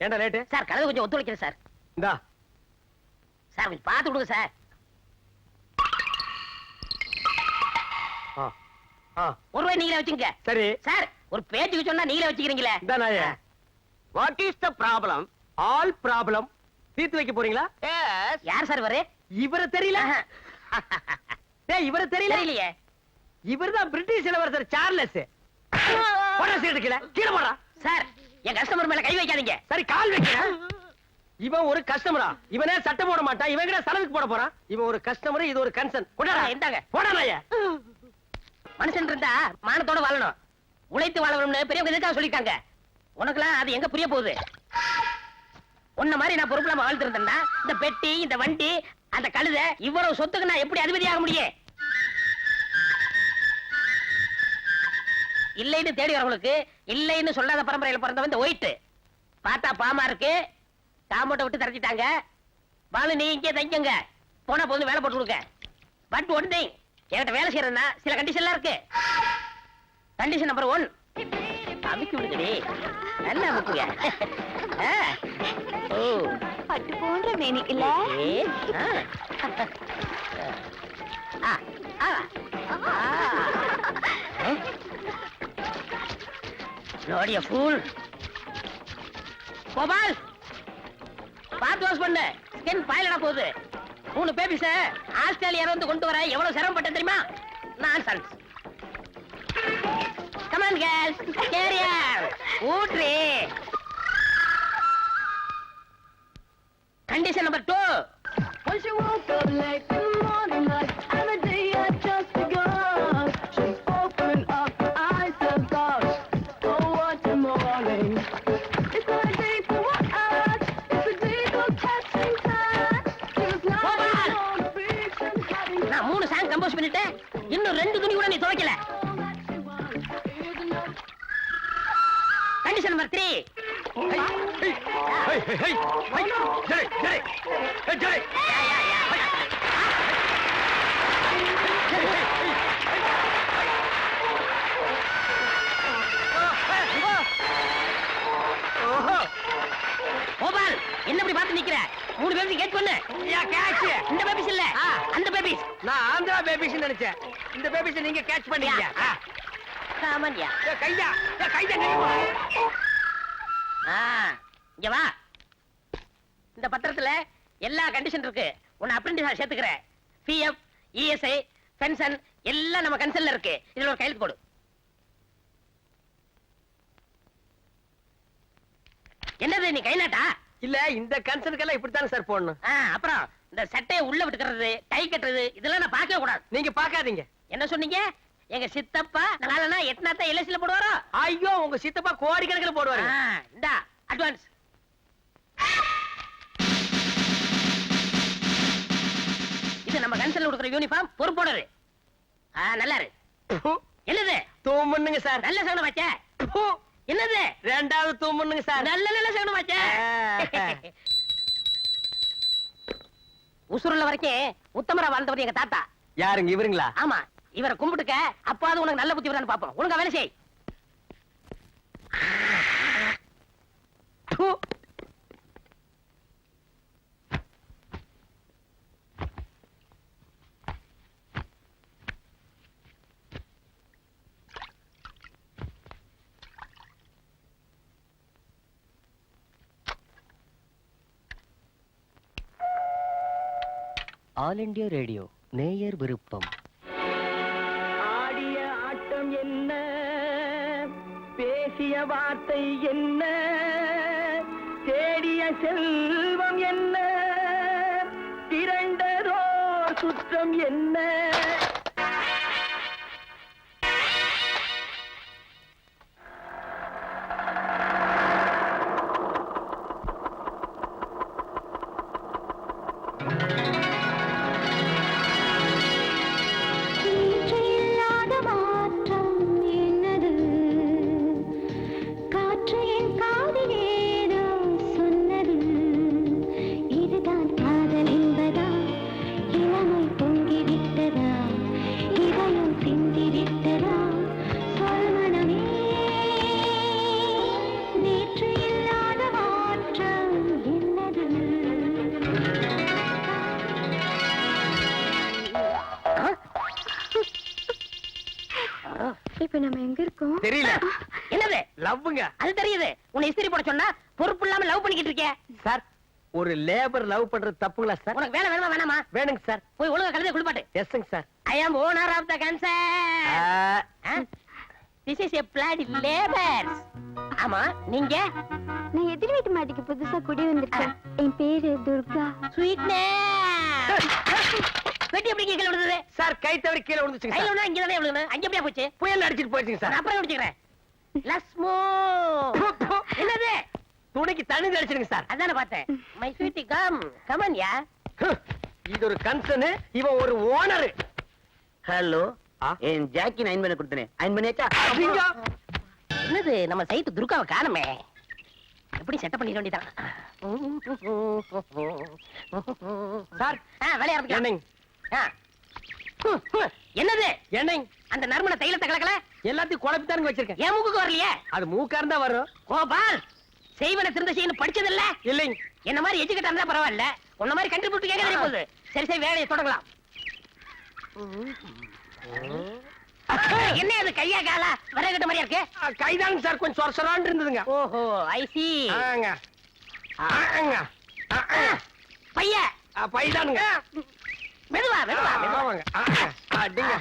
ஏண்டா late? Sir கலந்து கொஞ்சம் ஒத்துழைக்கிறேன் சார். இந்தா சார் கொஞ்சம் பார்த்து கொடுங்க சார். ₹1 நீங்களே வச்சுங்க. சரி சார் ஒரு பேச்சுக்கு சொன்னா நீங்களே வச்சுக்கிறீங்களே. இந்தா நாயே. What is the problem? All problem தீர்த்து வைக்க போறீங்களா? யார் சார் இவரு? இவரை தெரியல? டேய் இவரை தெரியல? தெரியலையே. இவர்தான் பிரிட்டிஷ் இளவரசர் சார்லஸ். போடா சீட்டு கீழே கீழே போடா. சார் என் கஸ்டமர் மேல கை வைக்காதீங்க. சரி கால் வைக்கிறேன். இவன் ஒரு கஸ்டமரா? இவனே சட்டை போட மாட்டான். இவன் கிட்ட சலவுக்கு போட போறான். இவன் ஒரு கஸ்டமர், இது ஒரு கன்சர்ன். கொண்டாடா இந்தாங்க. போடா நாயே. மனுஷன் இருந்தா மானத்தோட வாழணும், உழைத்து வாழணும்னு பெரியவங்க எதுக்காக சொல்லிட்டாங்க. உனக்குலாம் அது எங்க புரிய போகுது? உன்ன மாதிரி நான் பொறுப்புலாம வாழ்த்து இருந்தேன்னா இந்த பெட்டி, இந்த வண்டி, அந்த கழுத, இவ்வளவு சொத்துக்கு நான் எப்படி அதிபதியாக முடியும்? இல்லைன்னு தேடி வரவங்களுக்கு இல்லைன்னு சொல்லாத பரம்பரையில பிறந்தவன் இந்த ஒயிட். பார்த்தா பாமா இருக்கு, காம்பவுண்ட விட்டு தரச்சிட்டாங்க. வாழு நீ இங்கே தங்கிங்க, போனா போது வேலை போட்டு கொடுக்க. பட் ஒன் திங், என்கிட்ட வேலை செய்யறதுன்னா சில கண்டிஷன்லாம் இருக்கு. கண்டிஷன் நம்பர் 1, அமுக்கி விடுங்கடி, நல்லா அமுக்குங்க. ஓ பட்டு போன்ற மேனி இல்ல? நோடிய ஃபூல். கோபால் பாத்து வாஷ் பண்ணு, ஸ்கின் பாயிலடா போகுது. 3 பேபிஸ ஆஸ்திரேலியால இருந்து கொண்டு வர எவ்வளவு சிரமப்பட்ட தெரியுமா? Nonsense. Come on girls, career ஊட்ரி. Condition number 2. Once you woke up late in the morning like every day had just begun. She's opening up her eyes and thoughts. Oh, what a morning. It's a day for what art. It's a day for catching time. She was lying on the beach and having நான் 3 song compose பண்ணிட்டேன், இன்னும் 2 துணி கூட நீ துவைக்கல. Condition number 3. Gopal என்ன இப்படி பார்த்து நிக்கிற? 3 பேபிஸ் கேட்ச் பண்ணு. இந்த பேபிஸ் இல்ல, அந்த பேபிஸ். நான் ஆந்திரா பேபிஸ் நினைச்சேன். இந்த பேபிஸ் நீங்க கேட்ச் பண்ணீங்க. சாமான்யா கையா கையா. இங்க வா. இந்த பத்திரத்துல எல்லா கண்டிஷன் இருக்கு. உன்னை அப்ரெண்டிஸா சேர்த்துக்கிறேன். பிஎஃப், இஎஸ்ஐ, பென்ஷன் எல்லாம் நம்ம கன்சல்ல இருக்கு. இதுல ஒரு கையெழுத்து போடு. என்னது நீ கை நாட்டா? இல்ல இந்த கன்சல்க்கெல்லாம் இப்படித்தானே சார் போடணும். அப்புறம் இந்த சட்டையை உள்ள விட்டுக்கிறது, டை கட்டுறது, இதெல்லாம் நான் பார்க்கவே கூடாது. நீங்க பாக்காதீங்க. என்ன சொன்னீங்க? எங்க சித்தப்பா நாளனா எட்நாத்த எல்ஐசில போடுவாரோ? ஐயோ உங்க சித்தப்பா கோடிக்கணக்கில் போடுவாரு. இந்தா அட்வான்ஸ். இது நம்ம கன்சல்ல கொடுக்குற யூனிஃபார்ம், பொறுப்போடரு. நல்லா இரு. என்னது? தூமுன்னுங்க சார். நல்ல சகனம் ஆச்சே. என்னது? 2வது தூமுன்னுங்க சார். நல்ல சகனம் ஆச்சே. உசுருள்ள வரைக்கும் உத்தமரா வாழ்ந்தவர் எங்க தாத்தா. யாருங்க இவருங்களா? ஆமா, இவரை கும்பிட்டுக்க. அப்பாவது உனக்கு நல்ல புத்தி வரான்னு பாப்போம். ஒழுங்கா வேலை செய். ஆல் இண்டியா ரேடியோ நேயர் விருப்பம். ஆடிய ஆட்டம் என்ன, பேசிய வார்த்தை என்ன, தேடிய செல்வம் என்ன, திரண்டதோ சுற்றம் என்ன. இதுதான் காதல் என்பதா, இளமை பொங்கிவிட்டதா? இப்ப நம்ம எங்க இருக்கோம்? தெரியல. என்னது? லவ்வுங்க. அது தெரியுது. உன்னை இஸ்திரி போட சொன்னா பொறுப்பு இல்லாம லவ் பண்ணிக்கிட்டு இருக்கே. சார், ஒரு லேபர் லவ் பண்றது தப்புங்களா சார்? உனக்கு வேலை வேணுமா வேணாமா? வேணுங்க சார். போய் ஒழுங்கா கழுதை குளிப்பாட்டு. எஸ்ங்க sir. I am owner of the concern. This is a bloody labors. ஆமா, நீங்க? நான் எதிர் வீட்டு மாட்டிக்கு புதுசா குடி வந்திருக்கேன். என் பேரு துர்கா. Sweetness. வெட்டி எப்படி கீழே விழுந்தது? சார், கை தவறி கீழே விழுந்துச்சுங்க கையில சார். ஒண்ணா இங்க தானே விழுந்தது. அங்க எப்படியா போச்சு? புயல் அடிச்சிட்டு போயிடுச்சுங்க நான் சார். அப்புறம் குடிச்சுக்கிறேன். லஸ்மோ. என்னது? துணைக்கு தண்ணி அடிச்சிருங்க சார். அதானே பார்த்தேன். My sweetie come. Come on யா. இது ஒரு கன்சர்ன், இவன் ஒரு ஓனர். ஹலோ ஆ? என் ஜாக்கி அயன் பண்ண கொடுத்தனே அயன் பண்ணியாச்சா? என்னது நம்ம சைட்டு துர்காவை காணுமே. எப்படி செட்டப் பண்ணிட வேண்டியதான். சார், வேலையா இருக்கு. என்னங்க? என்னது? என்னங்க? அந்த நறுமண தைலத்தை கலக்கல. எல்லாத்தையும் குழப்பித்தானுங்க வச்சிருக்கேன். என் மூக்குக்கு வரலையே. அது மூக்கா இருந்தா வரும். கோபால், செய்வன திருந்த செய்யணும் படிச்சது இல்ல. இல்லைங்க. என்ன மாதிரி எஜுகேட் இருந்தா பரவாயில்ல. உன்ன மாதிரி கண்டுபிடிச்சு கேட்க தெரிய போகுது. சரி சரி, வேலையை தொடங்கலாம். என்ன அது கையா காலா வரகட்ட மாதிரியா இருக்கு? கைதானுங்க சார், கொஞ்சம் சொரசொரான்னு இருந்ததுங்க. ஓஹோ, ஐ சி. ஆங்க. ஆங்க. பைய பைதானுங்க. மெதுவா மெதுவா மெதுவா. ஆமாங்க. அடிங்க.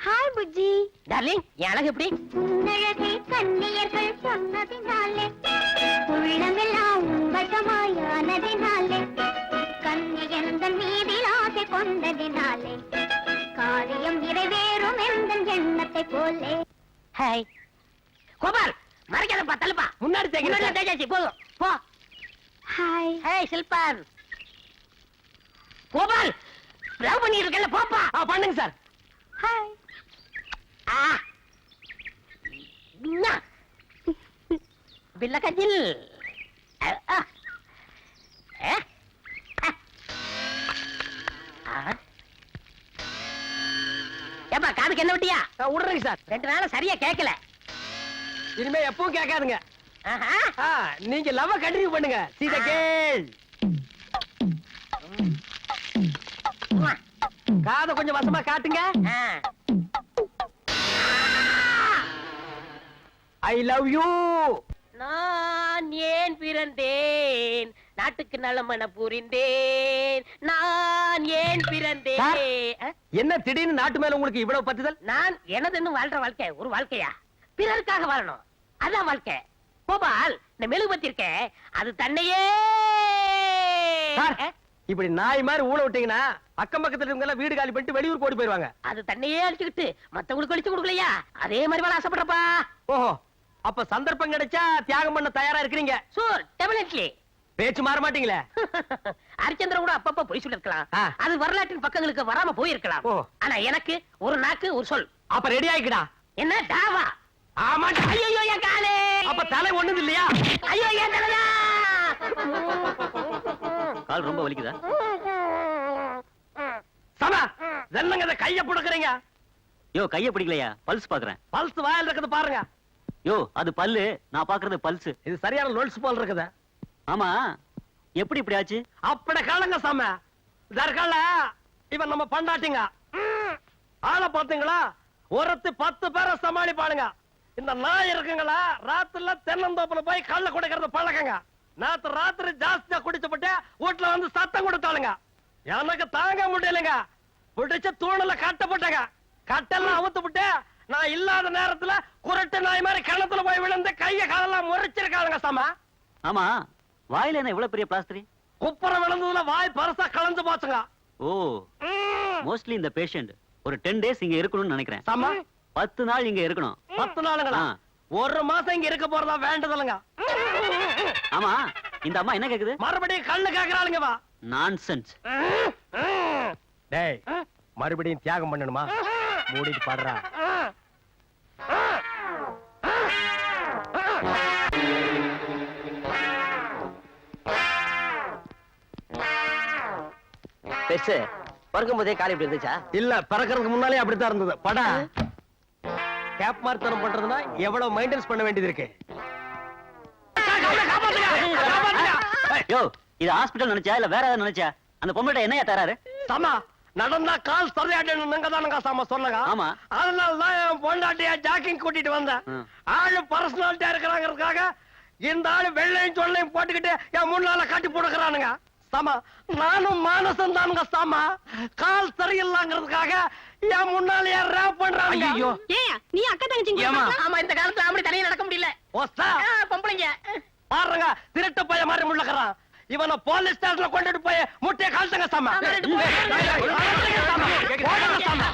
ஹாய் புஜ்ஜி. டார்லிங், என் அழகு எப்படி? உன்னழகை கண்ணியர்கள் சொன்னதினாலே உள்ளமெல்லாம் வசமாயானதினாலே கண்ணியந்தன் மீதில் ஆசை கொண்டதினாலே காரியம் நிறைவேறும் எந்த எண்ணத்தை போலே. ஹாய் கோபால், மறைக்காதப்பா, தள்ளுப்பா. முன்னாடி தேய்ங்க சார். தேஜாச்சி போதும் போ. ஹாய். ஹாய் சில்பான். கோபால், லவ் பண்ணிட்டு இருக்கல, போப்பா. பண்ணுங்க சார். ஹாய். ஆ ஞா. பில்ல கஜில். ஏப்பா, காதுக்கு என்ன விட்டியா? விடுறேங்க சார். 2 நாளா சரியா கேட்கல. இனிமே எப்பவும் கேட்காதுங்க. ஆஹா. நீங்க லவ் கண்டினியூ பண்ணுங்க. See the girl. காதை கொஞ்சம் வசமா காட்டுங்க. ஆ. I love you. நான் ஏன் பிறந்தேன், நாட்டுக்கு நலமன புரிந்தேன். நான் ஏன் பிறந்தேன். ஆ? என்ன திடீர்னு நாட்டு மேல உங்களுக்கு இவ்வளவு பத்துதல்? நான் எனதுன்னு வாழ்ற வாழ்க்கை ஒரு வாழ்க்கையா? பிறருக்காக வாழணும், அதான் வாழ்க்கை. கோபால், இந்த மெழுகுபத்தி இருக்கே, அது தன்னையே. சார், இப்படி நாய் மாதிரி ஊழ விட்டீங்கன்னா அக்கம் பக்கத்துல இருக்கவங்க எல்லாம் வீடு காலி பண்ணிட்டு வெளியூர் போடி போயிருவாங்க. அது தன்னையே அழிச்சுக்கிட்டு மத்தவங்களுக்கு அழிச்சு கொடுக்கலையா? அதே மாதிரி வாழ ஆசைப்படுறப்பா. ஓஹோ, அப்ப சந்தர்ப்பம் கிடைச்சா தியாகம் பண்ண தயாரா இருக்கிறீங்க. சூர், டெபினெட்லி. பேச்சு மாற மாட்டீங்களே. ஹரிச்சந்திரன் கூட அப்பப்ப பொய் சொல்லிருக்கலாம். ஆ. அது வரலாற்றின் பக்கங்களுக்கு வராம போயிருக்கலாம். ஓ. ஆனா எனக்கு ஒரு நாக்கு ஒரு சொல். அப்ப ரெடி ஆயிக்கடா. என்ன டாவா? ஆமா. ஐயோ என் காலே. அப்ப தலை ஒண்ணுது இல்லையா? ஐயோ என் தலைதா. கால் ரொம்ப வலிக்குதா? சமா, என்னங்க இத கைய புடுக்குறீங்க? யோ, கைய பிடிக்கலையா? பல்ஸ் பாக்குறேன். பல்ஸ் வாயில இருக்குது பாருங்க. யோ, அது பல்லு, நான் பாக்குறது பல்ஸ். இது சரியான லோல்ஸ் போல் இருக்குது. ஆமா, எப்படி இப்படி ஆச்சு? அப்படி காலங்க சாம. இதற்கால இவன் நம்ம பண்டாட்டிங்க. ஆளை பாத்தீங்களா? ஒருத்து 10 பேரை சமாளிப்பானுங்க. இந்த நாய் இருக்குங்களா, ராத்திரில தென்னந்தோப்புல போய் கள்ள குடிக்கிறது பழக்கங்க. நேத்து ராத்திரி ஜாஸ்தியா குடிச்சுப்பட்டு வீட்டுல வந்து சத்தம் கொடுத்தாளுங்க. எனக்கு தாங்க முடியலைங்க. பிடிச்ச தூணல கட்டப்பட்டங்க. கட்டெல்லாம் அவுத்து விட்டு நான் இல்லாத நேரத்துல குரட்டு நாய் மாதிரி கிணத்துல போய் விழுந்து கைய காலெல்லாம் முறைச்சிருக்காளுங்க சாமா. ஆமா, வாயில என்ன இவ்வளவு பெரிய பிளாஸ்டரி? குப்புறம் விழுந்ததுல வாய் பரசா கலந்து போச்சுங்க. ஓ, மோஸ்ட்லி இந்த பேஷண்ட் ஒரு 10 days இங்க இருக்கணும்னு நினைக்கிறேன். சாமா, 10 நாள் இங்க இருக்கணும். 10 நாளுங்களா? ஆ. 1 மாசம் இங்க இருக்க போறதா வேண்டதில்லைங்க. ஆமா, இந்த அம்மா என்ன கேக்குது? மறுபடியும் கண்ணு கேக்குறாளுங்க. வா. நான்சென்ஸ். டேய், மறுபடியும் தியாகம் பண்ணணுமா? மூடிட்டு பாடுறா. பெருசு பறக்கும் போதே கால் இப்படி இருந்துச்சா? இல்ல, பறக்கிறதுக்கு முன்னாலே அப்படித்தான் இருந்தது. படா கேப் மார்த்தனம் பண்றதுன்னா எவ்வளவு மெயின்டெனன்ஸ் பண்ண வேண்டியது இருக்கு. யோ, இது ஹாஸ்பிடல் நினைச்சா இல்ல வேற ஏதாவது நினைச்சா? அந்த பொம்பளை என்னையா தராரு? சாமா, நடந்தா கால் சரியாடணுங்க தானுங்க சாம சொன்னங்க ஆமா. அதனாலதான் என் பொண்டாட்டிய ஜாக்கிங் கூட்டிட்டு வந்தேன் ம். ஆளு பர்சனாலிட்டியா இருக்கிறாங்கிறதுக்காக இந்த ஆளு வெள்ளையும் சொல்லையும் போட்டுக்கிட்டு என் முன்னால காட்டி போடுக்கிறானுங்க சாமா நானும் மானசம் தானுங்க சாமா கால் சரியில்லாங்கிறதுக்காக என் முன்னாலேயே ரேப் பண்றாங்க ஐயோ ஏன் நீ அக்கா தங்கச்சி ஏமா ஆமா இந்த காலத்துல அப்படி தனியா நடக்க முடியல ஓஸ்தா பொம்பளைங்க பாருங்க திருட்டு பைய மாதிரி முள்ளக்கிறான் இவனை போலீஸ் ஸ்டேஷன்ல கொண்டுட்டு போய் முட்டையை கால்ட்டுங்க சாமா ஆமா, ரெண்டு போய். போடுங்க சாமா.